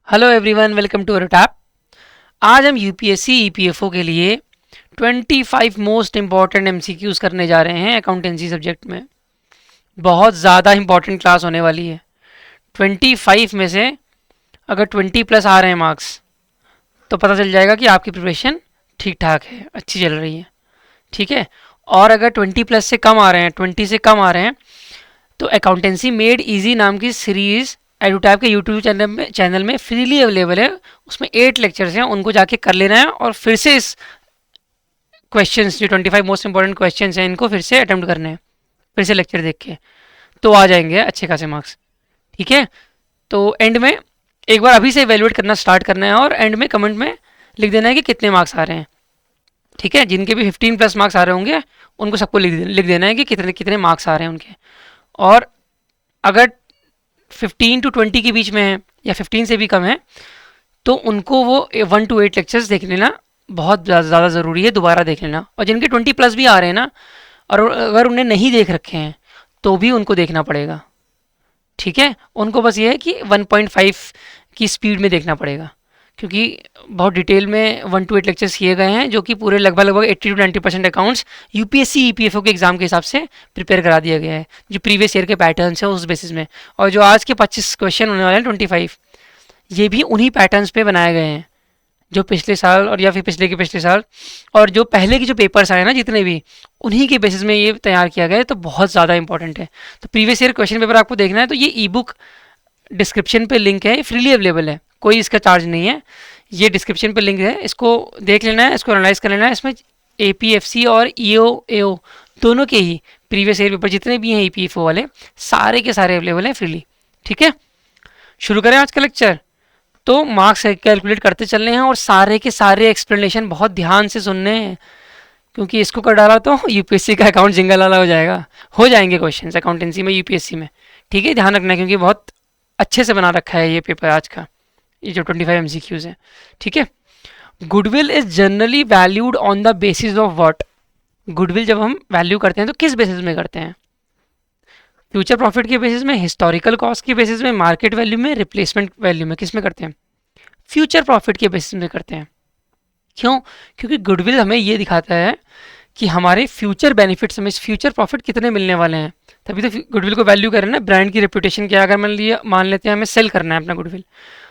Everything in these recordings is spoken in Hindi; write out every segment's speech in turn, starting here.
Hello everyone, welcome to tap. आज हम यूपीएससी ईपीएफओ के लिए 25 मोस्ट इंपॉर्टेंट एमसीक्यूज करने जा रहे हैं अकाउंटेंसी सब्जेक्ट में। बहुत ज़्यादा इंपॉर्टेंट क्लास होने वाली है। 25 में से अगर 20 प्लस आ रहे हैं मार्क्स तो पता चल जाएगा कि आपकी प्रिपरेशन ठीक ठाक है, अच्छी चल रही है। ठीक है। और अगर 20 प्लस से कम आ रहे हैं, 20 से कम आ रहे हैं, तो अकाउंटेंसी मेड इजी नाम की सीरीज़ एडुटैप के यूट्यूब चैनल में फ्रीली अवेलेबल है। उसमें 8 लेक्चर्स हैं, उनको जाके कर लेना है और फिर से इस क्वेश्चंस जो 25 मोस्ट इंपॉर्टेंट क्वेश्चंस हैं इनको फिर से अटेम्प्ट करने हैं, फिर से लेक्चर देख के, तो आ जाएंगे अच्छे खासे मार्क्स। ठीक है। तो एंड में एक बार अभी से इवेलुएट करना स्टार्ट करना है और एंड में कमेंट में लिख देना है कि कितने मार्क्स आ रहे हैं। ठीक है। जिनके भी 15 प्लस मार्क्स आ रहे होंगे उनको सबको लिख देना है कि कितने कितने मार्क्स आ रहे हैं उनके। और अगर 15 to 20 के बीच में है या 15 से भी कम है तो उनको वो 1 to 8 लेक्चर्स देख लेना बहुत ज़्यादा ज़रूरी है, दोबारा देख लेना। और जिनके 20 प्लस भी आ रहे हैं ना, और अगर उन्हें नहीं देख रखे हैं तो भी उनको देखना पड़ेगा। ठीक है। उनको बस ये है कि 1.5 की स्पीड में देखना पड़ेगा, क्योंकि बहुत डिटेल में 1 to 8 लेक्चर्स किए गए हैं जो कि पूरे लगभग 80 to 90% अकाउंट्स यूपीएससी ईपीएफओ के एग्जाम के हिसाब से प्रिपेयर करा दिया गया है, जो प्रीवियस ईयर के पैटर्न्स हैं उस बेसिस में। और जो आज के 25 क्वेश्चन होने वाले हैं 25, ये भी उन्हीं पैटर्न्स पे बनाए गए हैं जो पिछले साल और या फिर पिछले के पिछले साल और जो पहले के जो पेपर्स आए ना जितने भी, उन्हीं के बेसिस में ये तैयार किया गया है। तो बहुत ज़्यादा इंपॉर्टेंट है। तो प्रीवियस ईयर क्वेश्चन पेपर आपको देखना है तो ये ई बुक डिस्क्रिप्शन पे लिंक है, फ्रीली अवेलेबल है, कोई इसका चार्ज नहीं है। ये डिस्क्रिप्शन पे लिंक है, इसको देख लेना है, इसको एनालाइज कर लेना है। इसमें एपीएफसी और ईओ एओ दोनों के ही प्रीवियस ईयर पेपर जितने भी हैं ईपीएफओ वाले, सारे के सारे अवेलेबल हैं फ्रीली। ठीक है। शुरू करें आज का लेक्चर। तो मार्क्स कैलकुलेट करते चलने हैं और सारे के सारे एक्सप्लेनेशन बहुत ध्यान से सुनने हैं, क्योंकि इसको कर डाला तो यूपीएससी का अकाउंट जिंगल वाला हो जाएगा। हो जाएंगे क्वेश्चंस अकाउंटेंसी में, यूपीएससी में। ठीक है। ध्यान रखना है क्योंकि बहुत अच्छे से बना रखा है ये पेपर आज का, ये जो 25 एमसीक्यूज हैं। ठीक है। Goodwill is generally valued on the basis of what. Goodwill जब हम वैल्यू करते हैं तो किस बेसिस में करते हैं? फ्यूचर प्रॉफिट के बेसिस में, हिस्टोरिकल कॉस्ट के बेसिस में, मार्केट वैल्यू में, रिप्लेसमेंट वैल्यू में, किस में करते हैं? फ्यूचर प्रॉफिट के बेसिस में करते हैं। क्यों? क्योंकि गुडविल हमें ये दिखाता है कि हमारे फ्यूचर बेनिफिट्स हमें फ्यूचर प्रॉफिट कितने मिलने वाले हैं, तभी तो गुडविल को वैल्यू करें ना। ब्रांड की रेपुटेशन क्या, अगर मान लेते हैं हमें सेल करना है अपना गुडविल,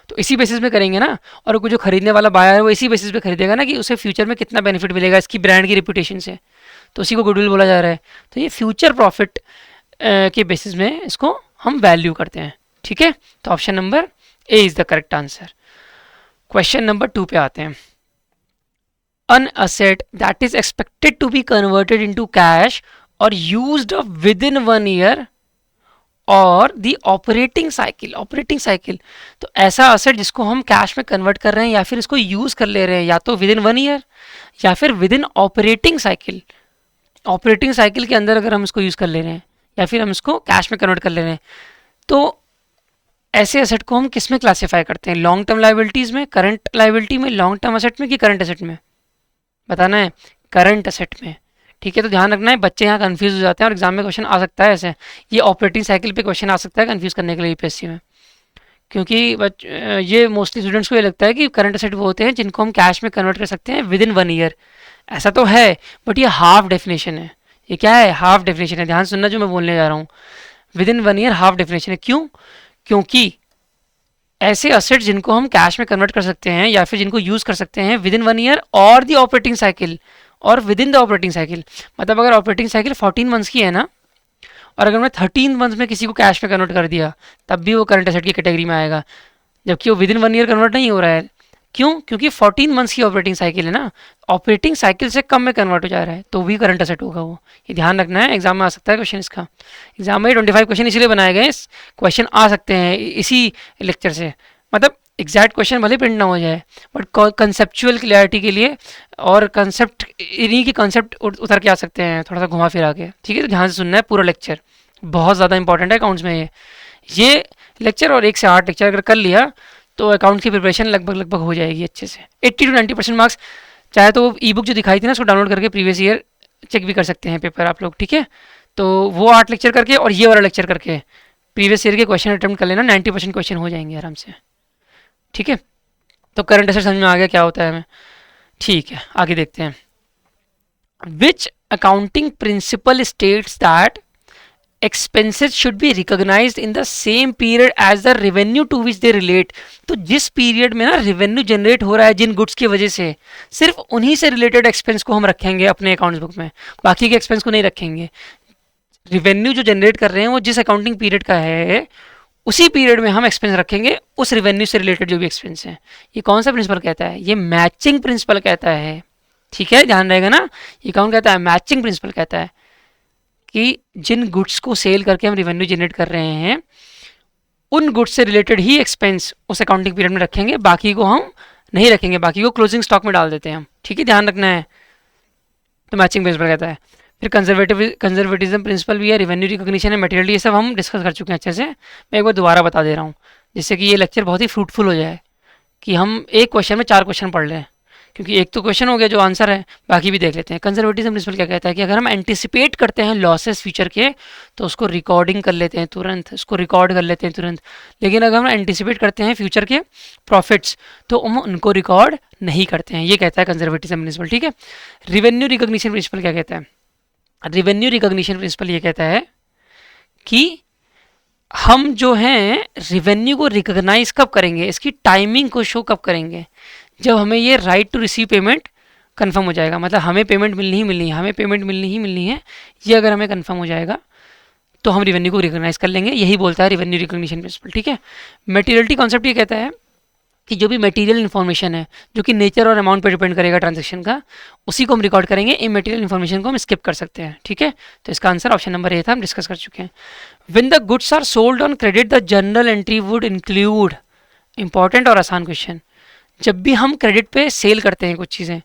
तो इसी बेसिस में करेंगे ना। और जो खरीदने वाला बायर है वो इसी बेसिस पे खरीदेगा ना कि उसे फ्यूचर में कितना बेनिफिट मिलेगा इसकी ब्रांड की रेपुटेशन से, तो उसी को गुडविल बोला जा रहा है। तो ये फ्यूचर प्रॉफिट के बेसिस में इसको हम वैल्यू करते हैं। ठीक है। तो option number A is the correct answer. Question number 2 पे आते हैं। An asset that is expected to be converted into cash or used up within 1 year और the operating cycle. Operating cycle तो ऐसा असेट जिसको हम कैश में कन्वर्ट कर रहे हैं या फिर इसको यूज कर ले रहे हैं, या तो विद इन 1 ईयर या फिर with in operating cycle. Operating cycle के अंदर अगर हम इसको यूज कर ले रहे हैं या फिर हम इसको कैश में कन्वर्ट कर ले रहे हैं, तो ऐसे एसेट को हम किस में क्लासीफाई करते हैं? लॉन्ग टर्म लाइबिलिटीज में, करंट लाइबिलिटी में, लॉन्ग टर्म एसेट में कि करंट एसेट में? बताना है। करंट एसेट में। ठीक है। तो ध्यान रखना है, बच्चे यहाँ कंफ्यूज हो जाते हैं और एग्जाम में क्वेश्चन आ सकता है ऐसे। ये ऑपरेटिंग साइकिल पे क्वेश्चन आ सकता है कंफ्यूज करने के लिए यूपीएससी में, क्योंकि ये मोस्टली स्टूडेंट्स को ये लगता है कि करंट एसेट वो होते हैं जिनको हम कैश में कन्वर्ट कर सकते हैं विद इन 1 ईयर। ऐसा तो है, बट ये हाफ डेफिनेशन है। ये क्या है? हाफ डेफिनेशन है। ध्यान सुनना जो मैं बोलने जा रहा हूँ। With in 1 year half definition है। क्यों? क्योंकि ऐसे असेट जिनको हम कैश में कन्वर्ट कर सकते हैं या फिर जिनको यूज कर सकते हैं विद इन 1 ईयर और दी ऑपरेटिंग साइकिल और with in the operating cycle, मतलब अगर ऑपरेटिंग साइकिल 14 मंथ्स की है ना, और अगर मैं 13 मंथ्स में किसी को कैश में कन्वर्ट कर दिया तब भी वो करंट एसेट की कैटेगरी में आएगा, जबकि वो विद इन 1 ईयर कन्वर्ट नहीं हो रहा है। क्यों? क्योंकि 14 मंथ्स की ऑपरेटिंग साइकिल है ना, ऑपरेटिंग साइकिल से कम में कन्वर्ट हो जा रहा है, तो भी करंट एसेट होगा वो। ये ध्यान रखना है, एग्जाम में आ सकता है क्वेश्चन इसका। एग्जाम में 25 क्वेश्चन इसलिए बनाए गए, क्वेश्चन आ सकते हैं इसी लेक्चर से। मतलब एग्जैक्ट क्वेश्चन भले प्रिंट ना हो जाए, बट कंसेप्चुअल क्लियरिटी के लिए और कंसेप्ट, इन्हीं के कंसेप्ट उतर के आ सकते हैं थोड़ा सा घुमा फिरा के। ठीक है। तो ध्यान से सुनना है पूरा लेक्चर, बहुत ज़्यादा इंपॉर्टेंट है अकाउंट्स में ये लेक्चर। और 1 से 8 लेक्चर अगर कर लिया तो अकाउंट की प्रिपरेशन लगभग हो जाएगी अच्छे से। 80 to 90% मार्क्स। चाहे तो ई बुक जो दिखाई थी ना, उसको डाउनलोड करके प्रीवियस ईयर चेक भी कर सकते हैं पेपर आप लोग। ठीक है। तो वो 8 लेक्चर करके और ये वाला लेक्चर करके प्रीवियस ईयर के क्वेश्चन अटेम्प्ट कर लेना, 90% क्वेश्चन हो जाएंगे आराम से। ठीक है, तो करंट एसेट समझ में आ गया क्या होता है हमें। ठीक है, आगे देखते हैं। Which accounting principle states that expenses should be recognised in the same period as the revenue to which they relate. तो जिस पीरियड में ना रेवेन्यू जनरेट हो रहा है जिन गुड्स की वजह से, सिर्फ उन्हीं से रिलेटेड एक्सपेंस को हम रखेंगे अपने अकाउंट्स बुक में, बाकी के एक्सपेंस को नहीं रखेंगे। रेवेन्यू जो जनरेट कर रहे हैं वो जिस अकाउंटिंग पीरियड का है उसी पीरियड में हम एक्सपेंस रखेंगे उस रेवेन्यू से रिलेटेड जो भी एक्सपेंस है। ये कौन सा प्रिंसिपल कहता है? ये मैचिंग प्रिंसिपल कहता है। ठीक है, ध्यान रहेगा ना, ये कौन कहता है? मैचिंग प्रिंसिपल कहता है कि जिन गुड्स को सेल करके हम रेवेन्यू जनरेट कर रहे हैं उन गुड्स से रिलेटेड ही एक्सपेंस उस अकाउंटिंग पीरियड में रखेंगे, बाकी को हम नहीं रखेंगे, बाकी को क्लोजिंग स्टॉक में डाल देते हैं हम। ठीक है, ध्यान रखना है। तो मैचिंग प्रिंसिपल कहता है। फिर कंजर्वेटिज्म प्रिंसिपल भी है, रेवेन्यू रिकॉग्निशन है, मटेरियल, ये सब हम डिस्कस कर चुके हैं अच्छे से। मैं एक बार दोबारा बता दे रहा हूँ जिससे कि ये लेक्चर बहुत ही फ्रूटफुल हो जाए, कि हम एक क्वेश्चन में 4 क्वेश्चन पढ़ लें, क्योंकि एक तो क्वेश्चन हो गया जो आंसर है, बाकी भी देख लेते हैं। कंजर्वेटिज्म प्रिंसिपल क्या कहता है कि अगर हम एंटिसिपेट करते हैं लॉसेस फ्यूचर के तो उसको रिकॉर्डिंग कर लेते हैं तुरंत, उसको रिकॉर्ड कर लेते हैं तुरंत। लेकिन अगर हम एंटिसिपेट करते हैं फ्यूचर के प्रॉफिट्स तो हम उनको रिकॉर्ड नहीं करते हैं, ये कहता है कंजर्वेटिज्म प्रिंसिपल। ठीक है, रिवेन्यू रिकॉग्निशन प्रिंसिपल क्या कहता है? रिवेन्यू रिकॉग्निशन प्रिंसिपल ये कहता है कि हम जो हैं रिवेन्यू को रिकॉग्नाइज कब करेंगे, इसकी टाइमिंग को शो कब करेंगे, जब हमें ये right to receive payment confirm हो जाएगा। मतलब हमें पेमेंट मिलनी ही मिलनी है, हमें पेमेंट मिलनी ही मिलनी है, ये अगर हमें कंफर्म हो जाएगा तो हम रिवेन्यू को रिकॉग्नाइज कर लेंगे। यही बोलता है रिवेन्यू रिकॉग्निशन प्रिंसिपल। ठीक है, मटेरियलिटी कॉन्सेप्ट ये कहता है कि जो भी मटेरियल इन्फॉर्मेशन है जो कि नेचर और अमाउंट पर डिपेंड करेगा ट्रांजेक्शन का, उसी को हम रिकॉर्ड करेंगे, इमटेरियल इन्फॉर्मेशन को हम स्किप कर सकते हैं। ठीक है, तो इसका आंसर ऑप्शन नंबर ए था, हम डिस्कस कर चुके हैं। When the goods are sold on credit the journal entry would include, important और आसान क्वेश्चन, जब भी हम क्रेडिट पे सेल करते हैं कुछ चीज़ें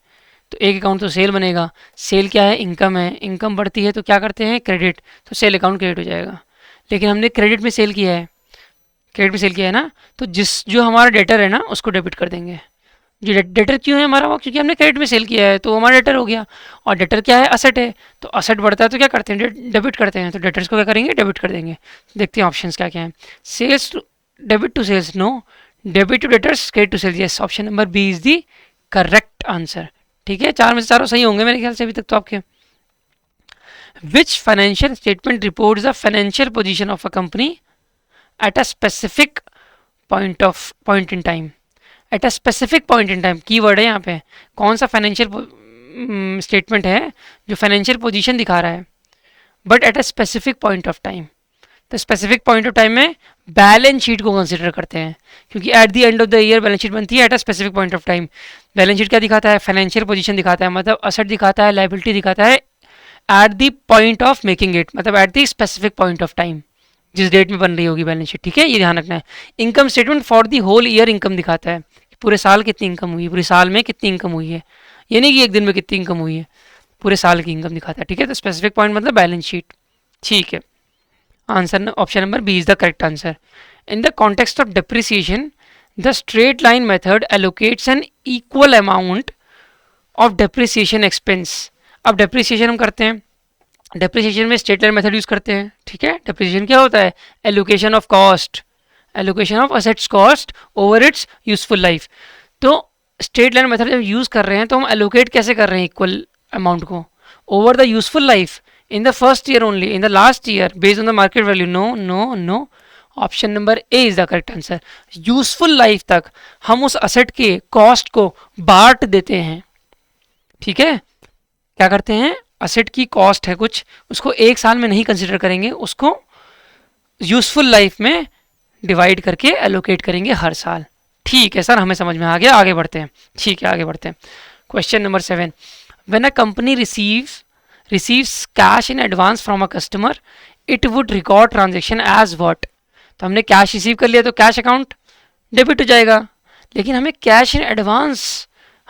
तो एक अकाउंट तो सेल बनेगा। सेल क्या है? इनकम है, इनकम बढ़ती है तो क्या करते हैं? क्रेडिट, तो सेल अकाउंट क्रेडिट हो जाएगा। लेकिन हमने क्रेडिट में सेल किया है, क्रेडिट में सेल किया है ना, तो जो हमारा डेटर है ना उसको डेबिट कर देंगे। जो डेटर क्यों है हमारा? वो क्योंकि हमने क्रेडिट में सेल किया है तो हमारा डेटर हो गया। और डेटर क्या है? असेट है, तो असेट बढ़ता है तो क्या करते हैं? डेबिट करते हैं, तो डेटर्स को क्या करेंगे? डेबिट कर देंगे। देखते हैं ऑप्शंस क्या क्या हैं। Sales to debit to sales, no. Debit to debtors, credit to sales, yes. Option number B is the correct answer. ठीक है, 4 में से चारों सही होंगे मेरे ख्याल से अभी तक तो आपके। विच financial statement reports the financial position of a company at a specific point in time. At a specific point in time keyword है यहाँ पे। कौन सा फाइनेंशियल स्टेटमेंट है जो फाइनेंशियल पोजीशन दिखा रहा है but at a specific point of time? तो स्पेसिफिक पॉइंट ऑफ टाइम में बैलेंस शीट को कंसिडर करते हैं, क्योंकि at the end of the year balance sheet बनती है at a specific point of time. Balance sheet क्या दिखाता है? फाइनेंशियल पोजीशन दिखाता है, मतलब असेट दिखाता है, लायबिलिटी दिखाता है at the point of making it, मतलब at the specific point of time, जिस डेट में बन रही होगी बैलेंस शीट। ठीक है, ये ध्यान रखना है। Income statement for the whole year income दिखाता है, पूरे साल कितनी इनकम हुई है, पूरे साल में कितनी इनकम हुई है, ये नहीं कि एक दिन में कितनी इनकम हुई है, पूरे साल की इनकम दिखाता है। ठीक है, तो स्पेसिफिक पॉइंट मतलब बैलेंस शीट। ठीक है, answer option number B is the correct answer. In the context of depreciation the straight line method allocates an equal amount of depreciation expense. अब डेप्रिसिएशन हम करते हैं, डेप्रिसिएशन में स्ट्रेट लाइन मेथड यूज करते हैं। ठीक है, डेप्रिसिएशन क्या होता है? Allocation of cost, allocation of assets cost over its useful life. तो स्ट्रेट लाइन मेथड जब यूज कर रहे हैं तो हम एलोकेट कैसे कर रहे हैं इक्वल अमाउंट को? Over the useful life in the first year only, in the last year based on the market value, no no no, option number A is the correct answer। Useful life तक हम उस असेट के कॉस्ट को बांट देते हैं। ठीक है, क्या करते हैं? असेट की कॉस्ट है कुछ, उसको एक साल में नहीं कंसिडर करेंगे, उसको यूजफुल लाइफ में डिवाइड करके एलोकेट करेंगे हर साल। ठीक है सर, हमें समझ में आ गया, आगे बढ़ते हैं। ठीक है, आगे बढ़ते हैं। Question number 7, when a company receives cash in advance from a customer, it would record transaction as what? तो हमने कैश रिसीव कर लिया तो कैश अकाउंट डेबिट हो जाएगा, लेकिन हमें कैश इन एडवांस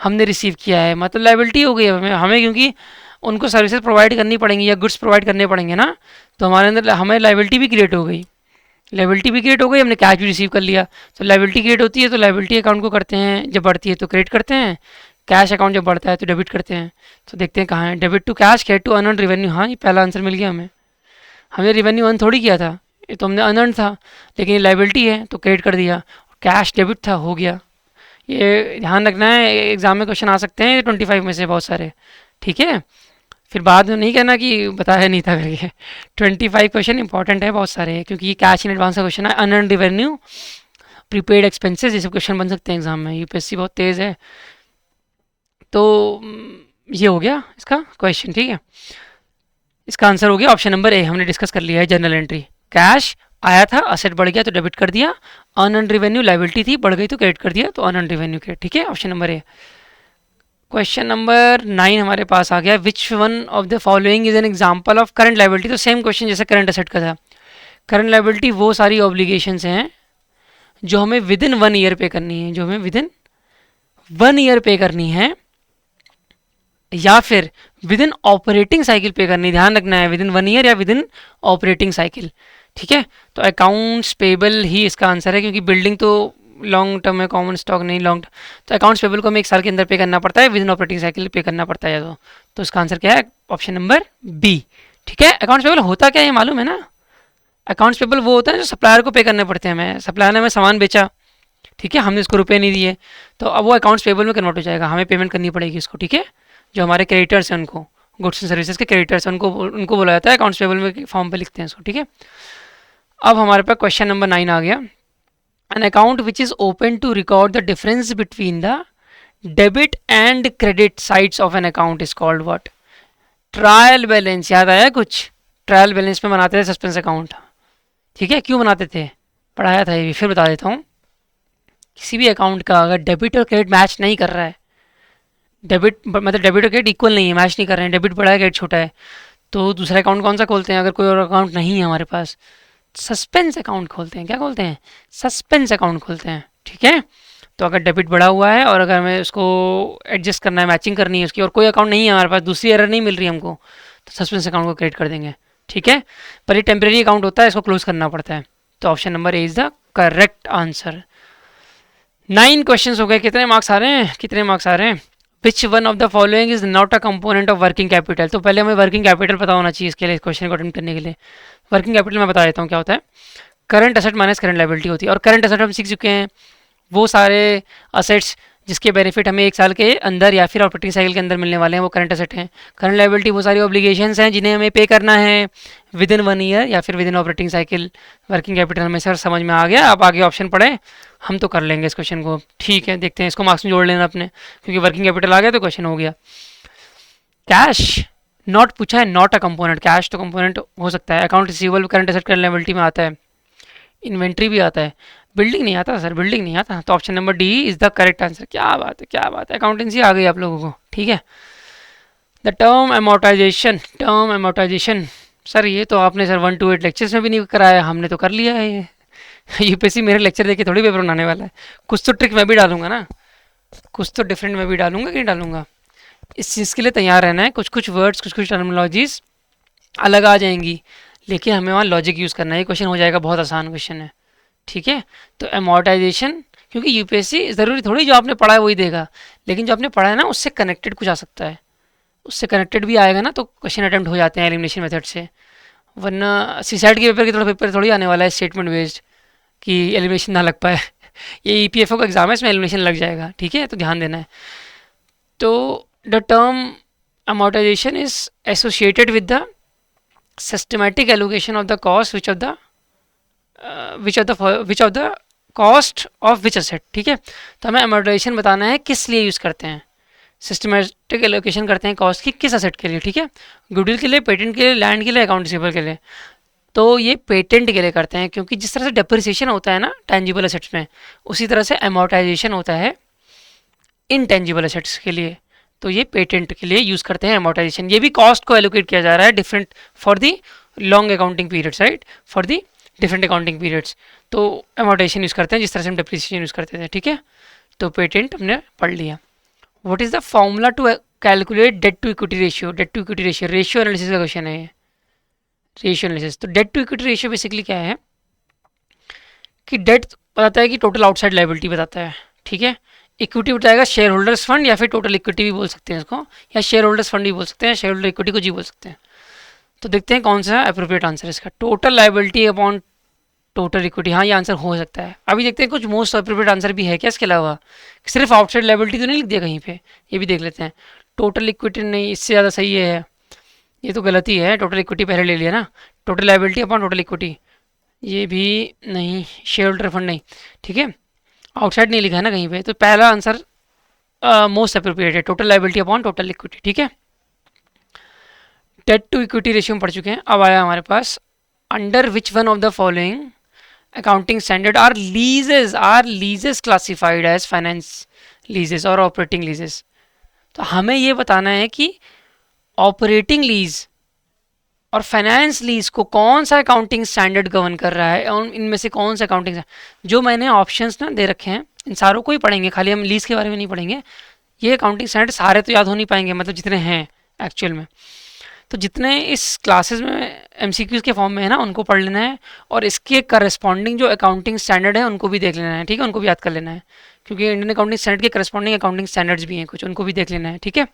हमने रिसीव किया है, मतलब लायबिलिटी हो गई है हमें, क्योंकि उनको सर्विसेज प्रोवाइड करनी पड़ेंगी या गुड्स प्रोवाइड करने पड़ेंगे ना, तो हमारे अंदर हमें लायबिलिटी भी क्रिएट हो गई, लायबिलिटी भी क्रिएट हो गई, हमने कैश भी रिसीव कर लिया। तो लायबिलिटी क्रिएट होती है तो लायबिलिटी अकाउंट को करते हैं, जब बढ़ती है तो क्रेडिट करते हैं, कैश अकाउंट जब बढ़ता है तो डेबिट करते हैं। तो देखते हैं कहाँ है, debit to cash, credit to unearned revenue. हाँ, ये पहला आंसर मिल गया हमें, हमने रेवेन्यू अर्न थोड़ी किया था, ये तो हमने अनअर्न्ड था, लेकिन ये लायबिलिटी है तो क्रेडिट कर दिया, कैश डेबिट था, हो गया। ये ध्यान रखना है, एग्जाम में क्वेश्चन आ सकते हैं 25 में से बहुत सारे, ठीक है। फिर बाद में नहीं कहना कि बताया नहीं था करके। 25 क्वेश्चन इंपॉर्टेंट है बहुत सारे, क्योंकि ये कैश इन एडवांस का क्वेश्चन है, अनअर्न्ड रेवेन्यू, प्रीपेड एक्सपेंसेस, ये सब क्वेश्चन बन सकते हैं एग्जाम में, यूपीएससी बहुत तेज़ है। तो ये हो गया इसका क्वेश्चन, ठीक है। इसका आंसर हो गया ऑप्शन नंबर ए, हमने डिस्कस कर लिया है। जनरल एंट्री, कैश आया था, असेट बढ़ गया तो डेबिट कर दिया, अनअर्न्ड रेवेन्यू लायबिलिटी थी, बढ़ गई तो क्रेडिट कर दिया, तो अनअर्न्ड रेवेन्यू क्रेडिट, ठीक है, option number A. Question number 9 हमारे पास आ गया, विच one of the following is an example of current liability. तो सेम क्वेश्चन जैसे करंट असेट का था। करंट लायबिलिटी वो सारी ऑब्लिगेशंस हैं जो हमें विद इन 1 ईयर पे करनी है, जो हमें विद इन 1 ईयर पे करनी है, या फिर विद इन ऑपरेटिंग साइकिल पे करनी। ध्यान रखना है, विद इन 1 ईयर या विद इन ऑपरेटिंग साइकिल, ठीक है। तो अकाउंट्स पेबल ही इसका आंसर है, क्योंकि बिल्डिंग तो लॉन्ग टर्म है, कॉमन स्टॉक नहीं लॉन्ग। तो अकाउंट्स पेबल को हमें 1 साल के अंदर पे करना पड़ता है, विद इन ऑपरेटिंग साइकिल पे करना पड़ता है। तो इसका आंसर क्या है, ऑप्शन नंबर बी, ठीक है। अकाउंट्स पेबल होता क्या है मालूम है ना, अकाउंट्स पेबल वो होता है जो सप्लायर को पे करने पड़ते हैं। हमें सप्लायर ने हमें सामान बेचा, ठीक है, हमने उसको रुपए नहीं दिए, तो अब वो अकाउंट्स पेबल में कन्वर्ट हो जाएगा, हमें पेमेंट करनी पड़ेगी उसको, ठीक है। जो हमारे क्रेडिटर्स हैं उनको, गुड्स एंड सर्विसेज के क्रेडिटर्स हैं, उनको बोला जाता है अकाउंट्स पेबल में, फॉर्म पे लिखते हैं उसको, ठीक है। अब हमारे पास क्वेश्चन नंबर 9 आ गया, an account which is open to record the difference between the debit and credit sides of an account is called what. Trial balance, याद आया कुछ, ट्रायल बैलेंस में बनाते थे सस्पेंस अकाउंट, ठीक है। क्यों बनाते थे, पढ़ाया था ये भी, फिर बता देता हूँ। किसी भी अकाउंट का अगर डेबिट और क्रेडिट मैच नहीं कर रहा है, डेबिट मतलब डेबिट और क्रेडिट इक्वल नहीं है, मैच नहीं कर रहे हैं, डेबिट बड़ा है क्रेडिट छोटा है, तो दूसरा अकाउंट कौन सा खोलते हैं। अगर कोई और अकाउंट नहीं है हमारे पास, सस्पेंस अकाउंट खोलते हैं। क्या खोलते हैं, सस्पेंस अकाउंट खोलते हैं, ठीक है। तो अगर डेबिट बढ़ा हुआ है और अगर हमें उसको एडजस्ट करना है, मैचिंग करनी है उसकी, और कोई अकाउंट नहीं है हमारे पास, दूसरी एरर नहीं मिल रही हमको, तो सस्पेंस अकाउंट को क्रिएट कर देंगे, ठीक है। पर ये टेम्प्रेरी अकाउंट होता है, इसको क्लोज करना पड़ता है। तो option number A is the correct answer. 9 question हो गए, कितने मार्क्स आ रहे हैं, कितने मार्क्स आ रहे हैं। विच one of the following is not a component of working capital. तो पहले हमें वर्किंग कैपिटल पता होना चाहिए इसके लिए, इस क्वेश्चन को अटेम्प्ट करने के लिए। वर्किंग कैपिटल मैं बता देता हूँ क्या होता है। Current asset minus current liability होती है, और करंट असेट हम सीख चुके हैं, वो सारे असेट्स जिसके बेनिफिट हमें 1 साल के अंदर या फिर ऑपरेटिंग साइकिल के अंदर मिलने वाले हैं, वो करंट असेट हैं। करंट लायबिलिटी वो सारी ऑब्लिगेशंस हैं जिन्हें हमें पे करना है विद इन 1 ईयर या फिर with in operating cycle. Working capital हमें सर समझ में आ गया, आप आगे ऑप्शन पढ़ें, हम तो कर लेंगे इस क्वेश्चन को, ठीक है। देखते हैं, इसको मार्क्स में जोड़ लेना अपने, क्योंकि वर्किंग कैपिटल आ गया तो क्वेश्चन हो गया। कैश नॉट पूछा है, नॉट अ कंपोनेंट, कैश तो कंपोनेंट हो सकता है। Account receivable current asset current liability में आता है, इन्वेंट्री भी आता है, बिल्डिंग नहीं आता सर, बिल्डिंग नहीं आता। तो option number D is the correct answer. क्या बात है, क्या बात है, अकाउंटेंसी आ गई आप लोगों को, ठीक है। The term amortisation, term amortisation, sir ये तो आपने सर 1 to 8 लेक्चर्स में भी नहीं कराया, हमने तो कर लिया है ये। यूपीएससी मेरे लेक्चर देख के थोड़ी पेपर बनाने वाला है, कुछ तो ट्रिक मैं भी डालूंगा ना, कुछ तो डिफरेंट मैं भी डालूंगा कि नहीं डालूंगा। इस चीज़ के लिए तैयार रहना है, कुछ कुछ वर्ड्स, कुछ कुछ टर्मिनोलॉजीज अलग आ जाएंगी, लेकिन हमें वहाँ लॉजिक यूज़ करना है। ये क्वेश्चन हो जाएगा, बहुत आसान क्वेश्चन है, ठीक है। तो एमोर्टाइजेशन, क्योंकि यूपीएससी ज़रूरी थोड़ी जो आपने पढ़ा है वही देगा, लेकिन जो आपने पढ़ा है ना उससे कनेक्टेड कुछ आ सकता है, उससे कनेक्टेड भी आएगा ना, तो क्वेश्चन अटेम्प्ट हो जाते हैं एलिमिनेशन मेथड से। वरना सीसाइड के पेपर की थोड़ा पेपर थोड़ी आने वाला है स्टेटमेंट बेस्ड कि एलिमिनेशन ना लग पाए। ये ईपीएफओ का एग्जाम है, इसमें एलिमिनेशन लग जाएगा, ठीक है, तो ध्यान देना है। तो the term amortization is associated with the systematic allocation of the cost which of the cost of which asset, ठीक है। तो हमें amortization बताना है किस लिए यूज़ करते हैं, सिस्टमेटिक एलोकेशन करते हैं कॉस्ट की किस असेट के लिए, ठीक है। गुडविल के लिए, पेटेंट के लिए, लैंड के लिए, अकाउंट रिसीवेबल के लिए। तो ये पेटेंट के लिए करते हैं, क्योंकि जिस तरह से डेप्रिसिएशन होता है ना टेंजिबल असेट्स में, उसी तरह से amortization होता है इनटेंजिबल असेट्स के लिए। तो ये पेटेंट के लिए यूज़ करते हैं amortization। ये भी कॉस्ट को एलोकेट किया जा रहा है different for the long accounting periods, right, for the different accounting periods. तो amortization यूज़ करते हैं जिस तरह से हम डेप्रिसिएशन यूज़ करते थे, ठीक है। तो पेटेंट हमने पढ़ लिया। What is the formula to calculate debt to equity ratio. Debt to equity ratio, ratio analysis का क्वेश्चन है ये, रेशियो एनालिसिस। तो debt to equity ratio basically क्या है कि डेट बताता है कि टोटल आउटसाइड लायबिलिटी बताता है, ठीक है। इक्विटी बताएगा शेयर होल्डर्स फंड, या फिर टोटल इक्विटी भी बोल सकते हैं इसको, या शेयर होल्डर्स फंड भी बोल सकते हैं, शेयर होल्डर इक्विटी को जी बोल सकते हैं। तो देखते हैं कौन सा अप्रोप्रिएट आंसर है इसका। Total liability upon total equity, हाँ ये आंसर हो सकता है। अभी देखते हैं कुछ मोस्ट अप्रोप्रिएट आंसर भी है क्या इसके अलावा, सिर्फ आउटसाइड लायबिलिटी तो नहीं लिख दिया कहीं पे, ये भी देख लेते हैं। टोटल इक्विटी नहीं, इससे ज़्यादा सही है, ये तो गलती है, टोटल इक्विटी पहले ले लिया ना, total liability upon total equity, ये भी नहीं, शेयर होल्डर फंड नहीं, ठीक है, आउटसाइड नहीं लिखा है ना कहीं पे, तो पहला आंसर मोस्ट अप्रोप्रिएट है, total liability upon total equity, ठीक है। डेट टू इक्विटी रेशियो में पढ़ चुके हैं। अब आया हमारे पास under which one of the following accounting standard are leases classified as finance leases और ऑपरेटिंग लीजेस। तो हमें ये बताना है कि ऑपरेटिंग लीज और फाइनेंस लीज को कौन सा अकाउंटिंग स्टैंडर्ड गवर्न कर रहा है, और इनमें से कौन सा अकाउंटिंग, जो मैंने ऑप्शंस ना दे रखे हैं इन सारों को ही पढ़ेंगे, खाली हम लीज के बारे में नहीं पढ़ेंगे। ये अकाउंटिंग स्टैंडर्ड सारे तो याद हो नहीं पाएंगे, मतलब जितने हैं एक्चुअल में, तो जितने इस क्लासेस में एमसीक्यूज के फॉर्म में है ना उनको पढ़ लेना है, और इसके करस्पॉन्डिंग जो अकाउंटिंग स्टैंडर्ड है उनको भी देख लेना है, ठीक है, उनको भी याद कर लेना है, क्योंकि इंडियन अकाउंटिंग स्टैंडर्ड के करस्पॉन्डिंग अकाउंटिंग स्टैंडर्ड्स भी हैं कुछ, उनको भी देख लेना है, ठीक है।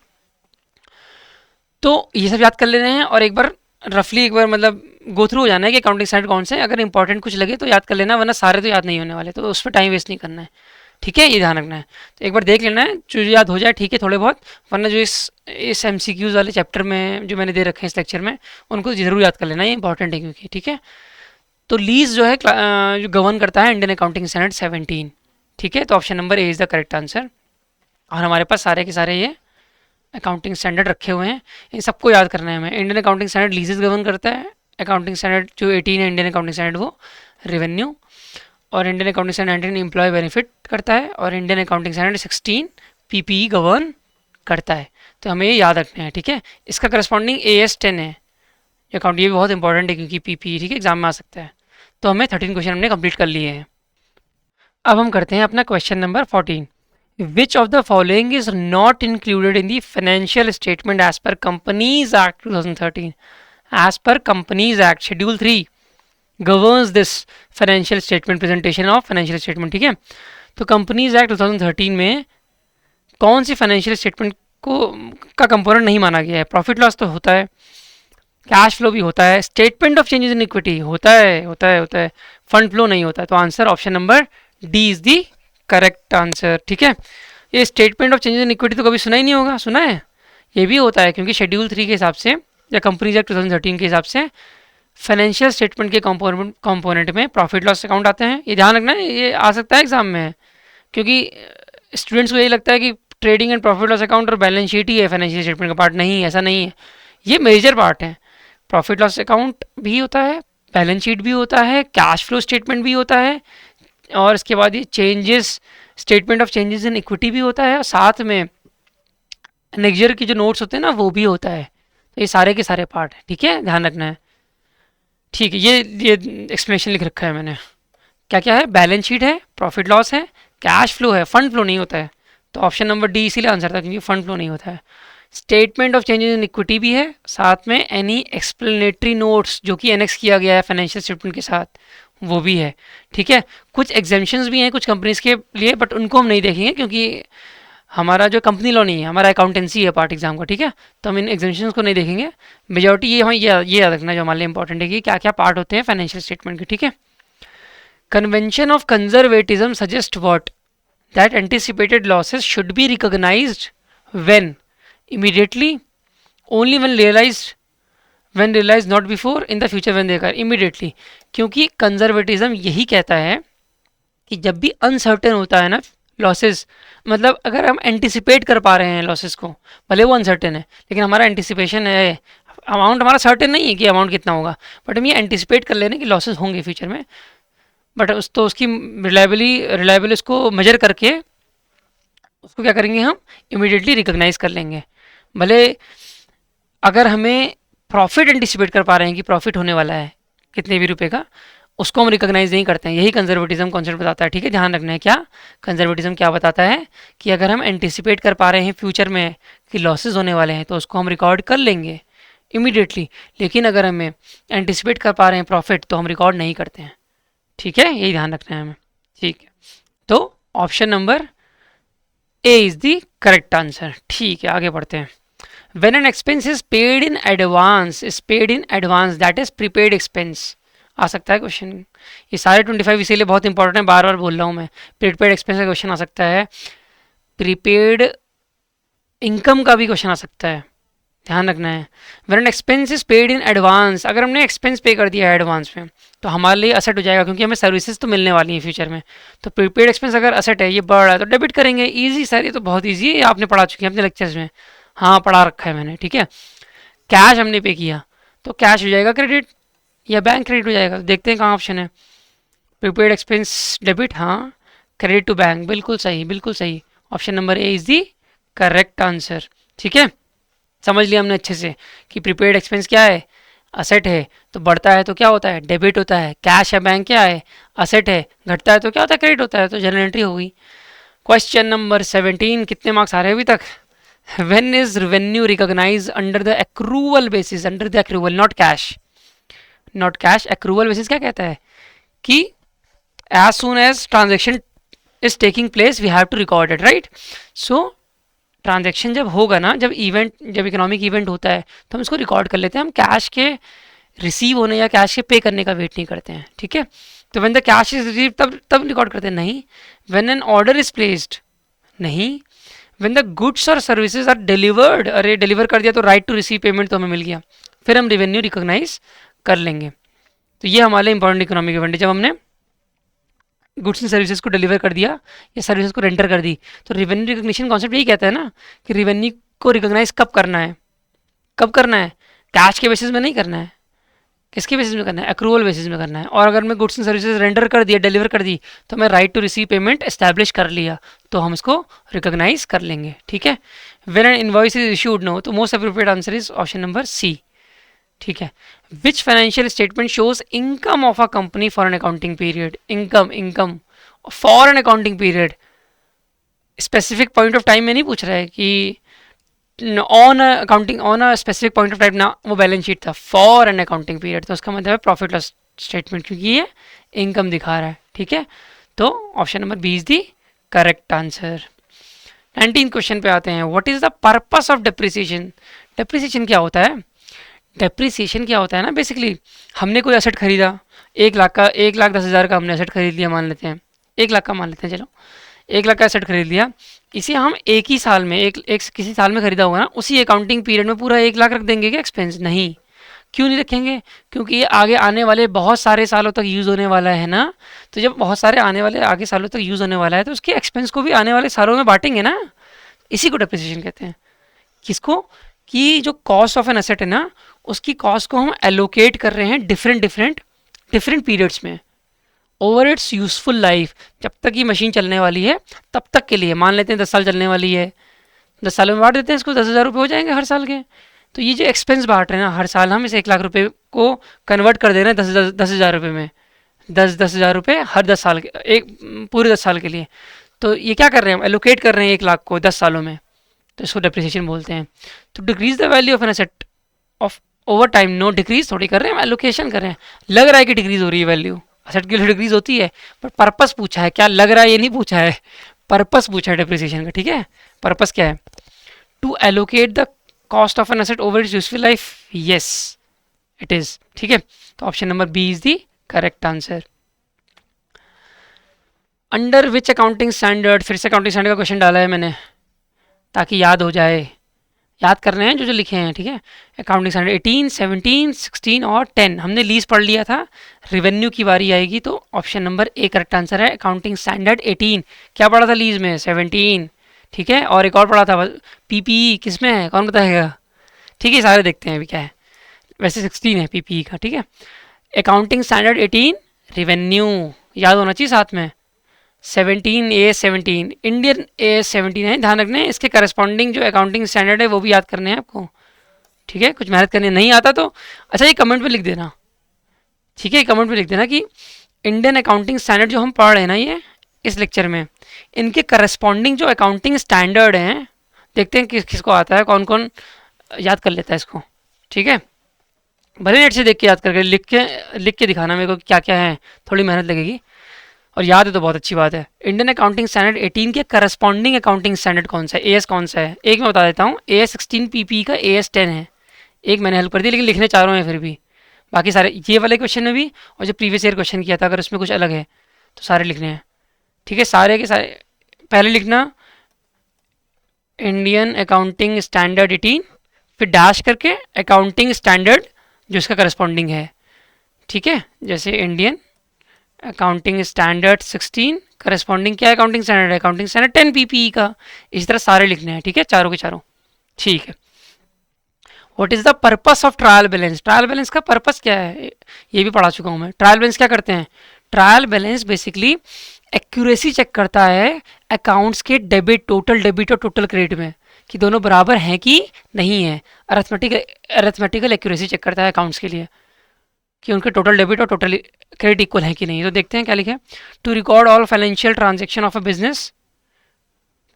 तो ये सब याद कर लेना है, और एक बार रफली एक बार मतलब गो थ्रू हो जाना है कि अकाउंटिंग स्टैंडर्ड कौन से, अगर इंपॉर्टेंट कुछ लगे तो याद कर लेना, वरना सारे तो याद नहीं होने वाले, तो उस पर टाइम वेस्ट नहीं करना है, ठीक है, ये ध्यान रखना है। तो एक बार देख लेना है, जो याद हो जाए ठीक है थोड़े बहुत, वरना जो इस एमसीक्यूज वाले चैप्टर में जो मैंने दे रखे हैं इस लेक्चर में, उनको जरूर याद कर लेना, ये इंपॉर्टेंट है क्योंकि, ठीक है। तो लीज जो है जो गवर्न करता है इंडियन अकाउंटिंग स्टैंडर्ड 17, ठीक है, तो option number A is the correct answer. और हमारे पास सारे के सारे ये अकाउंटिंग स्टैंडर्ड रखे हुए हैं, इन सबको याद करना है हमें। Indian accounting standard leases govern करता है, अकाउंटिंग स्टैंडर्ड जो 18 है इंडियन अकाउंटिंग स्टैंडर्ड वो रेवेन्यू, और Indian accounting standard 19 employ benefit करता है, और Indian accounting standard 16 PPE govern करता है। तो हमें ये याद रखना है, ठीक है। इसका करस्पॉन्डिंग AS 10 है अकाउंट, ये भी बहुत इंपॉर्टेंट है क्योंकि पीपीई, ठीक है, एग्जाम में आ सकता है। तो हमें 13 क्वेश्चन हमने कंप्लीट कर लिए हैं। अब हम करते हैं अपना question number 14। Which of the following is not included in the financial statement as per Companies Act 2013? As per Companies Act, Schedule 3 governs this financial statement presentation of financial statement, ठीक है। तो कंपनीज एक्ट 2013 में कौन सी फाइनेंशियल स्टेटमेंट को का कंपोनेंट नहीं माना गया है? प्रॉफिट लॉस तो होता है, कैश फ्लो भी होता है, statement of changes in equity होता है, फंड फ्लो नहीं होता है। तो answer option number D is the correct answer, ठीक है। ये statement of changes in equity तो कभी सुना ही नहीं होगा, सुना है? ये भी होता है क्योंकि शेड्यूल 3 के हिसाब से या कंपनीज एक्ट 2013 के हिसाब से फाइनेंशियल स्टेटमेंट के कंपोनेंट में प्रॉफिट लॉस अकाउंट आते हैं। ये ध्यान रखना है, ये आ सकता है एग्जाम में, क्योंकि स्टूडेंट्स को यही लगता है कि trading and profit loss account और बैलेंस शीट ही है फाइनेंशियल स्टेटमेंट का पार्ट। नहीं, ऐसा नहीं है, ये मेजर पार्ट है। प्रॉफिट लॉस अकाउंट भी होता है, बैलेंस शीट भी होता है, कैश फ्लो स्टेटमेंट भी होता है, और इसके बाद ये changes, statement of changes in equity भी होता है, और साथ में नेक्स्ट ईयर की जो नोट्स होते हैं ना वो भी होता है। तो ये सारे के सारे पार्ट है, ठीक है, ध्यान रखना है, ठीक है। ये एक्सप्लेनेशन लिख रखा है मैंने, क्या क्या है, बैलेंस शीट है, प्रॉफिट लॉस है, कैश फ्लो है, फंड फ्लो नहीं होता है। तो ऑप्शन नंबर डी इसीलिए आंसर था क्योंकि फंड फ्लो नहीं होता है। Statement of changes in equity भी है, साथ में एनी एक्सप्लेनेटरी नोट्स जो कि एनेक्स किया गया है फाइनेंशियल स्टेटमेंट के साथ वो भी है, ठीक है। कुछ एग्जेम्पशंस भी हैं कुछ कंपनीज के लिए, बट उनको हम नहीं देखेंगे क्योंकि हमारा जो कंपनी लॉ नहीं है, हमारा अकाउंटेंसी है पार्ट एग्जाम का, ठीक है। तो हम इन एग्जेम्पशंस को नहीं देखेंगे। मेजॉरिटी ये हमें ये याद रखना जो हमारे लिए इंपॉर्टेंट है कि क्या क्या पार्ट होते हैं फाइनेंशियल स्टेटमेंट के, ठीक है। Convention of conservatism suggest what? That anticipated losses should be recognised when? Immediately, only when realised, when realise not before, in the future when they occur. Immediately, क्योंकि कंजर्वेटिज्म यही कहता है कि जब भी अनसर्टेन होता है ना लॉसेस, मतलब अगर हम एंटिसिपेट कर पा रहे हैं लॉसेस को, भले वो अनसर्टेन है लेकिन हमारा एंटिसिपेशन है, अमाउंट हमारा सर्टेन नहीं है कि अमाउंट कितना होगा, बट हम ये एंटिसिपेट कर ले रहे हैं कि लॉसेस होंगे फ्यूचर में, बट उसकी रिलायबल उसको मेजर करके उसको क्या करेंगे, हम इमीडिएटली रिकॉग्नाइज कर लेंगे। भले अगर हमें प्रॉफिट एंटिसिपेट कर पा रहे हैं कि प्रॉफिट होने वाला है कितने भी रुपए का, उसको हम रिकॉग्नाइज नहीं करते हैं। यही कंजर्वेटिज्म कॉन्सेप्ट बताता है, ठीक है, ध्यान रखना है। क्या कंजर्वेटिज्म क्या बताता है कि अगर हम एंटिसिपेट कर पा रहे हैं फ्यूचर में कि लॉसेज होने वाले हैं तो उसको हम रिकॉर्ड कर लेंगे इमीडिएटली, लेकिन अगर हमें एंटिसिपेट कर पा रहे हैं प्रॉफिट तो हम रिकॉर्ड नहीं करते हैं, ठीक है, यही ध्यान रखना है हमें, ठीक है। तो option number A is the correct answer, ठीक है। आगे बढ़ते हैं। When an expense is paid in advance, that is prepaid expense. आ सकता है क्वेश्चन। ये सारे 25 इसीलिए बहुत इंपॉर्टेंट है, बार बार बोल रहा हूँ मैं। प्रीपेड एक्सपेंस का क्वेश्चन आ सकता है, प्रीपेड इनकम का भी क्वेश्चन आ सकता है, ध्यान रखना है। When an expense is paid in advance, अगर हमने एक्सपेंस पे कर दिया है एडवांस में तो हमारे लिए असेट हो जाएगा, क्योंकि हमें सर्विसेज तो मिलने वाली हैं फ्यूचर में। तो प्रीपेड एक्सपेंस अगर असेट है, ये बढ़ रहा है तो डेबिट करेंगे। ईजी सर, ये तो बहुत ईजी है, आपने पढ़ा चुके हैं अपने लेक्चर्स में। हाँ पढ़ा रखा है मैंने, ठीक है। कैश हमने पे किया तो कैश हो जाएगा क्रेडिट या बैंक क्रेडिट हो जाएगा। तो देखते हैं कहाँ ऑप्शन है। प्रीपेड एक्सपेंस डेबिट, हाँ। क्रेडिट टू बैंक, बिल्कुल सही, बिल्कुल सही। Option number A is the correct answer, ठीक है। समझ लिया हमने अच्छे से कि प्रीपेड एक्सपेंस क्या है, असेट है, तो बढ़ता है तो क्या होता है, डेबिट होता है। कैश है बैंक क्या है, असेट है, घटता है तो क्या होता है, क्रेडिट होता है। तो जनरल एंट्री हो गई। क्वेश्चन नंबर 17, कितने मार्क्स आ रहे हैं अभी तक। When is revenue recognise under the accrual basis, under the accrual, not cash, not cash. Accrual basis क्या कहता है कि as soon as transaction is taking place we have to record it, right. So transaction जब होगा ना, जब इवेंट, जब इकोनॉमिक इवेंट होता है तो हम इसको रिकॉर्ड कर लेते हैं। हम कैश के रिसीव होने या कैश के पे करने का वेट नहीं करते हैं, ठीक है। तो when the cash is receive तब रिकॉर्ड करते हैं, नहीं। When an order is placed, नहीं। व्हेन द गुड्स और सर्विसेज आर डिलीवर्ड, अरे डिलीवर कर दिया तो राइट टू रिसीव पेमेंट तो हमें मिल गया, फिर हम रेवेन्यू रिकॉग्नाइज कर लेंगे। तो ये हमारे इंपॉर्टेंट इकोनॉमिक इवेंट है, जब हमने गुड्स एंड सर्विसेज को डिलीवर कर दिया या सर्विसेज को रेंडर कर दी। तो रेवेन्यू रिकॉग्निशन कॉन्सेप्ट यही कहता है ना कि रेवेन्यू को रिकॉग्नाइज कब करना है, कब करना है, कैश के बेसिस में नहीं करना है, किसके बेसिस में करना है, एक्रूवल बेसिस में करना है। और अगर मैं गुड्स एंड सर्विसेज रेंडर कर दिया, डिलीवर कर दी, तो मैं right to receive payment establish कर लिया, तो हम इसको रिकॉग्नाइज कर लेंगे, ठीक है। When an invoice is issued, no, तो most appropriate answer is option number C, ठीक है। Which financial statement shows income of a company for an accounting period, income, income for an accounting period. Specific point of time में नहीं पूछ रहा है कि on accounting, on a specific point of time ना, वो बैलेंस शीट था, फॉर एन अकाउंटिंग पीरियड, तो उसका मतलब है प्रॉफिट लॉस स्टेटमेंट, क्योंकि ये इनकम दिखा रहा है, ठीक है। तो option number B is the correct answer. 19 question पे आते हैं। What is the purpose of depreciation. Depreciation क्या होता है, डेप्रिसिएशन क्या होता है ना, बेसिकली हमने कोई एसेट खरीदा, 1 लाख का, 1,10,000 का हमने एसेट खरीद लिया, मान लेते हैं 1 लाख का, मान लेते हैं, चलो 1 लाख का एसेट खरीद लिया। इसे हम एक ही साल में, एक किसी साल में खरीदा होगा ना, उसी अकाउंटिंग पीरियड में पूरा 1 लाख रख देंगे क्या एक्सपेंस, नहीं। क्यों नहीं रखेंगे, क्योंकि ये आगे आने वाले बहुत सारे सालों तक यूज़ होने वाला है ना। तो जब बहुत सारे आने वाले आगे सालों तक यूज़ होने वाला है तो उसके एक्सपेंस को भी आने वाले सालों में बांटेंगे ना, इसी को डेप्रिसिएशन कहते हैं। किसको, कि जो कॉस्ट ऑफ एन एसेट है ना, उसकी कॉस्ट को हम एलोकेट कर रहे हैं डिफरेंट पीरियड्स में ओवर इट्स यूजफुल लाइफ। जब तक ये मशीन चलने वाली है तब तक के लिए, मान लेते हैं 10 साल चलने वाली है, 10 सालों में बांट देते हैं इसको, 10,000 रुपये हो जाएंगे हर साल के। तो ये जो एक्सपेंस बांट रहे हैं ना, हर साल हम इस 1 लाख रुपये को कन्वर्ट कर दे रहे हैं 10,000 रुपये में, 10,000 रुपये हर 10 साल के, एक पूरे 10 साल के लिए। तो ये क्या कर रहे हैं हम, एलोकेट कर रहे हैं 1 लाख को 10 सालों में, तो इसको डेप्रिसिएशन बोलते हैं। तो decrease the value of an asset of over time, no decrease थोड़ी कर रहे हैं हम, एलोकेशन कर रहे हैं। लग रहा है कि डिक्रीज हो रही है वैल्यू, एसेट की डिक्रीज होती है, बट पर्पस पूछा है, क्या लग रहा है ये नहीं पूछा है, पर्पस पूछा है डेप्रिसिएशन का, ठीक है। पर्पस क्या है, to allocate the cost of an asset over its useful life, yes it is, ठीक है। तो option number B is the correct answer. Under which accounting standard, फिर से अकाउंटिंग स्टैंडर्ड का क्वेश्चन डाला है मैंने ताकि याद हो जाए, याद कर रहे हैं जो जो लिखे हैं, ठीक है। अकाउंटिंग स्टैंडर्ड 18, 17, 16 और 10 हमने लीज पढ़ लिया था। रेवेन्यू की बारी आएगी तो option number A correct answer है। अकाउंटिंग स्टैंडर्ड 18, क्या पढ़ा था लीज में, 17, ठीक है। और एक और पढ़ा था पीपीई, किस में है कौन बताएगा, ठीक है। सारे देखते हैं अभी क्या है, वैसे 16 है पीपीई का, ठीक है। अकाउंटिंग स्टैंडर्ड 18 रेवेन्यू याद होना चाहिए साथ में। 17 AS17 इंडियन AS17 है, ध्यान रखना है। इसके करस्पॉन्डिंग जो अकाउंटिंग स्टैंडर्ड है वो भी याद करने हैं आपको, ठीक है। कुछ मेहनत करनी नहीं आता तो अच्छा ये कमेंट में लिख देना, ठीक है। कमेंट में लिख देना कि इंडियन अकाउंटिंग स्टैंडर्ड जो हम पढ़ रहे हैं ना ये इस लेक्चर में, इनके करस्पॉन्डिंग जो अकाउंटिंग स्टैंडर्ड हैं, देखते हैं किसको आता है, कौन कौन याद कर लेता है इसको, ठीक है। भले नेट से देख के याद करके लिख के दिखाना मेरे को क्या क्या है, थोड़ी मेहनत लगेगी, और याद है तो बहुत अच्छी बात है। इंडियन अकाउंटिंग स्टैंडर्ड 18 के करस्पॉन्डिंग अकाउंटिंग स्टैंडर्ड कौन सा है, एएस कौन सा है, एक मैं बता देता हूँ। AS16 पीपी का AS10 है, एक मैंने हेल्प कर दी लेकिन लिखने चाह रहा हूँ फिर भी, बाकी सारे ये वाले क्वेश्चन में भी और जो प्रीवियस ईयर क्वेश्चन किया था अगर उसमें कुछ अलग है तो सारे लिखने हैं, ठीक है। सारे के सारे पहले लिखना इंडियन अकाउंटिंग स्टैंडर्ड 18, फिर डैश करके अकाउंटिंग स्टैंडर्ड जो इसका करस्पॉन्डिंग है, ठीक है। जैसे इंडियन अकाउंटिंग स्टैंडर्ड 16 करस्पॉन्डिंग क्या है, अकाउंटिंग स्टैंडर्ड है, अकाउंटिंग स्टैंडर्ड 10 पीपीई का। इस तरह सारे लिखने हैं, ठीक है, चारों के चारों, ठीक है। What is the purpose of trial balance, trial balance का पर्पस क्या है ये भी पढ़ा चुका हूँ मैं। ट्रायल बैलेंस क्या करते हैं, trial balance basically accuracy check करता है अकाउंट्स के डेबिट, टोटल डेबिट और टोटल क्रेडिट में कि दोनों बराबर हैं कि नहीं है। अरिथमेटिकल एक्यूरेसी चेक करता है अकाउंट्स के लिए कि उनके टोटल डेबिट और टोटल क्रेडिट इक्वल है कि नहीं। तो देखते हैं क्या लिखा है, to record all financial transaction of a business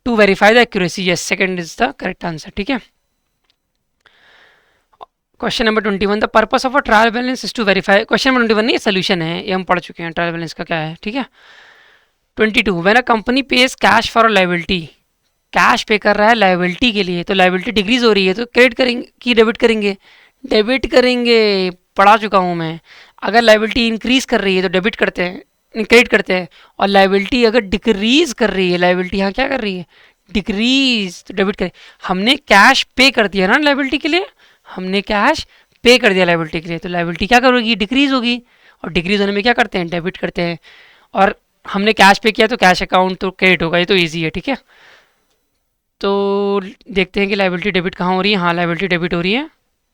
to verify the accuracy, yes second is the correct answer, ठीक है। Question number 21, the purpose of a trial balance is to verify, question number 21 नहीं, सोल्यूशन है, ये हम पढ़ चुके हैं ट्रायल बैलेंस का क्या है, ठीक है। 22, when a company page cache for a liability, cash पे कर रहा है लायबिलिटी के लिए, तो लायबिलिटी डिक्रीज हो रही है तो क्रेडिट करेंगे कि डेबिट करेंगे, डेबिट करेंगे, पढ़ा चुका हूँ मैं। अगर लायबिलिटी इंक्रीज कर रही है तो डेबिट करते हैं, क्रेडिट करते हैं, और लायबिलिटी अगर डिक्रीज कर रही है, लायबिलिटी यहाँ क्या कर रही है, डिक्रीज, तो डेबिट करें। हमने कैश पे कर दिया ना लायबिलिटी के लिए, हमने कैश पे कर दिया लायबिलिटी के लिए, तो लायबिलिटी क्या करोगी, डिक्रीज होगी, और डिक्रीज होने में क्या करते हैं, डेबिट करते हैं। और हमने कैश पे किया तो कैश अकाउंट तो क्रेडिट होगा, ये तो ईजी है, ठीक है। तो देखते हैं कि लायबिलिटी डेबिट कहाँ हो रही है, हाँ लायबिलिटी डेबिट हो रही है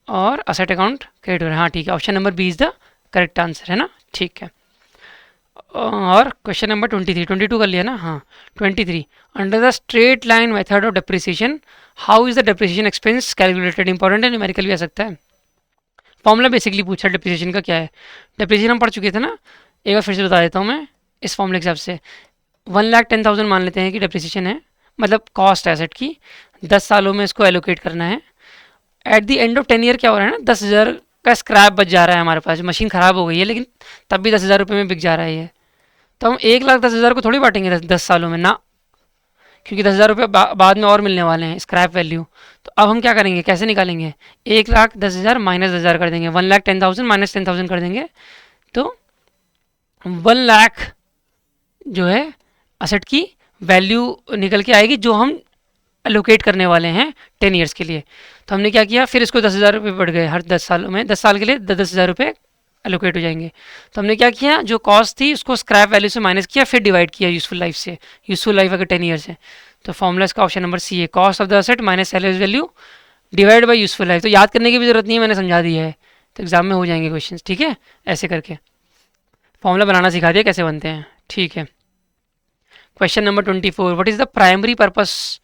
और असेट अकाउंट क्रेडिट हो रहा है, हाँ ठीक है, option number B is the correct answer है ना, ठीक है। और क्वेश्चन नंबर 23, 22 कर लिया ना, हाँ 23, under the straight line method of depreciation how is the depreciation expense calculated, important है, न्यूमेरिकल भी आ सकता है। फॉर्मूला बेसिकली पूछा डेप्रिसिएशन का क्या है, डेप्रिसिएशन हम पढ़ चुके थे ना, एक बार फिर से बता देता हूँ मैं। इस फॉर्मूले के हिसाब से 1,10,000 मान लेते हैं कि डेप्रिसिएशन है, मतलब कॉस्ट एसेट की, 10 सालों में इसको एलोकेट करना है। At the end of 10 year क्या हो रहा है ना, 10,000 का स्क्रैप बच जा रहा है हमारे पास, मशीन ख़राब हो गई है लेकिन तब भी 10,000 रुपये में बिक जा रहा है ये, तो हम 1,10,000 को थोड़ी बांटेंगे 10 सालों में ना, क्योंकि 10,000 रुपये बाद में और मिलने वाले हैं स्क्रैप वैल्यू। तो अब हम क्या करेंगे, कैसे निकालेंगे, 1,10,000 माइनस 10,000 कर देंगे, 1,10,000 माइनस 10,000 कर देंगे, तो 1,00,000 जो है असेट की वैल्यू निकल के आएगी जो हम एलोकेट करने वाले हैं 10 ईयर्स के लिए। तो हमने क्या किया, फिर इसको 10,000 रुपये बढ़ गए, हर 10 सालों में 10 साल के लिए 10,000 रुपये एलोकेट हो जाएंगे। तो हमने क्या किया, जो कॉस्ट थी उसको स्क्रैप वैल्यू से माइनस किया, फिर डिवाइड किया यूजफुल लाइफ से, यूजफुल लाइफ अगर 10 ईयर्स है तो फॉर्मूला इसका ऑप्शन नंबर सी है, cost of the asset minus sellers value divide by useful life. तो याद करने की भी जरूरत नहीं है, मैंने समझा दिया है, तो एग्जाम में हो जाएंगे क्वेश्चन, ठीक है। ऐसे करके फॉर्मूला बनाना सिखा दिया कैसे बनते हैं, ठीक है। Question number 24, what is the primary purpose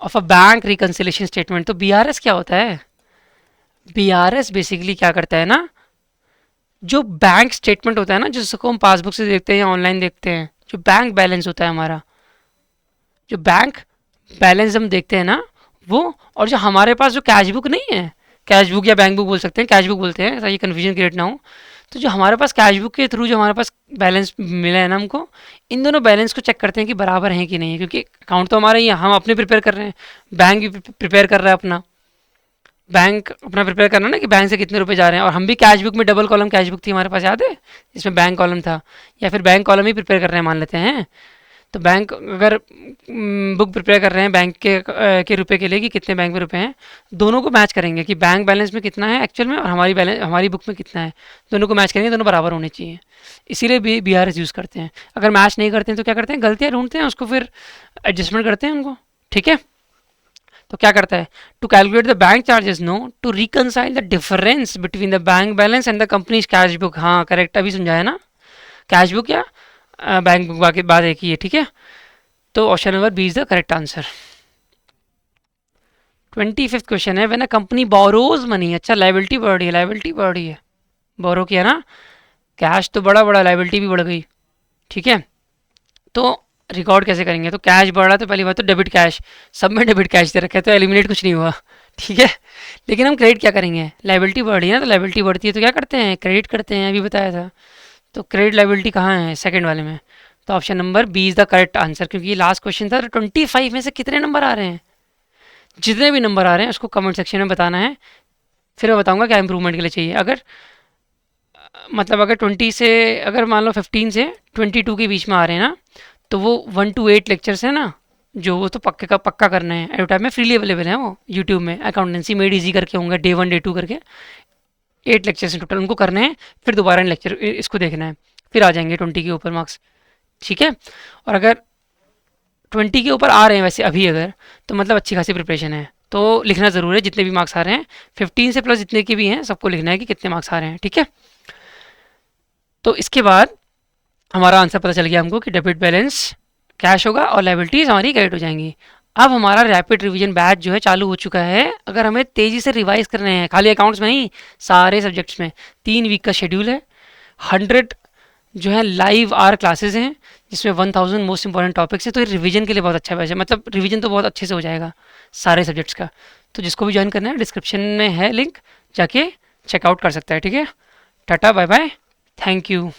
of a bank reconciliation statement. तो बीआरएस क्या होता है, बीआरएस बेसिकली क्या करता है ना, जो बैंक स्टेटमेंट होता है ना, जिसको हम पासबुक से देखते हैं या ऑनलाइन देखते हैं, जो बैंक बैलेंस होता है हमारा, जो बैंक बैलेंस हम देखते हैं ना वो, और जो हमारे पास जो कैश बुक नहीं है, कैश बुक या बैंक बुक बोल सकते हैं, कैश बुक बोलते हैं, ऐसा ये कन्फ्यूजन क्रिएट ना हो। तो जो हमारे पास कैश बुक के थ्रू जो हमारे पास बैलेंस मिला है ना हमको, इन दोनों बैलेंस को चेक करते हैं कि बराबर हैं कि नहीं है, क्योंकि अकाउंट तो हमारा ही है, हम अपने प्रिपेयर कर रहे हैं, बैंक भी प्रिपेयर कर रहा है अपना, बैंक अपना प्रिपेयर करना ना कि बैंक से कितने रुपए जा रहे हैं। और हम भी कैश बुक में डबल कॉलम कैश बुक थी हमारे पास, याद है, जिसमें बैंक कॉलम था, या फिर बैंक कॉलम ही प्रिपेयर कर रहे हैं मान लेते हैं। तो बैंक अगर बुक प्रिपेयर कर रहे हैं बैंक के रुपए के लिए कि कितने बैंक में रुपए हैं, दोनों को मैच करेंगे कि बैंक बैलेंस में कितना है एक्चुअल में और हमारी बुक में कितना है, दोनों को मैच करेंगे, दोनों बराबर होने चाहिए, इसीलिए भी बीआरएस यूज़ करते हैं। अगर मैच नहीं करते हैं तो क्या करते हैं, गलतियाँ ढूंढते हैं, उसको फिर एडजस्टमेंट करते हैं उनको, ठीक है। तो क्या करता है, to calculate the bank charges, no, to reconcile the difference between the bank balance and the company's cash book, हाँ करेक्ट, अभी समझाया ना, कैश बुक या बैंक बुक बाकी बात एक ही है, ठीक है। तो option number B is the correct answer. 25th question है, when a company borrows money, अच्छा लायबिलिटी बढ़ रही है, लायबिलिटी बढ़ रही है, बोरो किया ना, कैश तो बड़ा बड़ा, लायबिलिटी भी बढ़ गई, ठीक है। तो रिकॉर्ड कैसे करेंगे, तो कैश बढ़ रहा है तो पहली बात तो डेबिट कैश, सब में डेबिट कैश दे रखा है तो एलिमिनेट कुछ नहीं हुआ, ठीक है। लेकिन हम क्रेडिट क्या करेंगे, लायबिलिटी बढ़ रही है ना, तो लायबिलिटी बढ़ती है तो क्या करते हैं, क्रेडिट करते हैं, अभी बताया था। तो क्रेडिट लायबिलिटी कहाँ है, सेकंड वाले में, तो option number B is the correct answer, क्योंकि ये लास्ट क्वेश्चन था। 25 में से कितने नंबर आ रहे हैं, जितने भी नंबर आ रहे हैं उसको कमेंट सेक्शन में बताना है, फिर मैं बताऊंगा क्या इंप्रूवमेंट के लिए चाहिए। अगर मतलब अगर 20 से, अगर मान लो 15 से 22 के बीच में आ रहे हैं ना, तो वो 1 to 8 लेक्चर्स हैं ना, जो वो तो पक्के का पक्का करना है। एडोटैप में फ्रीली अवेलेबल है वो यूट्यूब में, अकाउंटेंसी मेड इजी करके होंगे, डे 1 डे 2 करके 8 लेक्चर्स हैं टोटल, उनको करने हैं। फिर दोबारा इन लेक्चर इसको देखना है, फिर आ जाएंगे 20 के ऊपर मार्क्स, ठीक है। और अगर 20 के ऊपर आ रहे हैं वैसे अभी अगर, तो मतलब अच्छी खासी प्रिपरेशन है, तो लिखना ज़रूर है जितने भी मार्क्स आ रहे हैं। 15 से प्लस जितने के भी हैं सबको लिखना है कि कितने मार्क्स आ रहे हैं, ठीक है। तो इसके बाद हमारा आंसर पता चल गया हमको कि डेबिट बैलेंस कैश होगा और लायबिलिटीज़ हमारी क्रेडिट हो जाएंगी। अब हमारा रैपिड रिवीजन बैच जो है चालू हो चुका है। अगर हमें तेज़ी से रिवाइज करने हैं, खाली अकाउंट्स में नहीं, सारे सब्जेक्ट्स में 3 वीक का शेड्यूल है। 100 जो है लाइव आर क्लासेस हैं, जिसमें 1000 मोस्ट इंपॉर्टेंट टॉपिक्स हैं। तो ये रिवीजन के लिए बहुत अच्छा बैच है, मतलब रिवीजन तो बहुत अच्छे से हो जाएगा सारे सब्जेक्ट्स का। तो जिसको भी ज्वाइन करना है डिस्क्रिप्शन में है लिंक, जाके चेकआउट कर सकता है, ठीक है। Ta ta bye bye, thank you.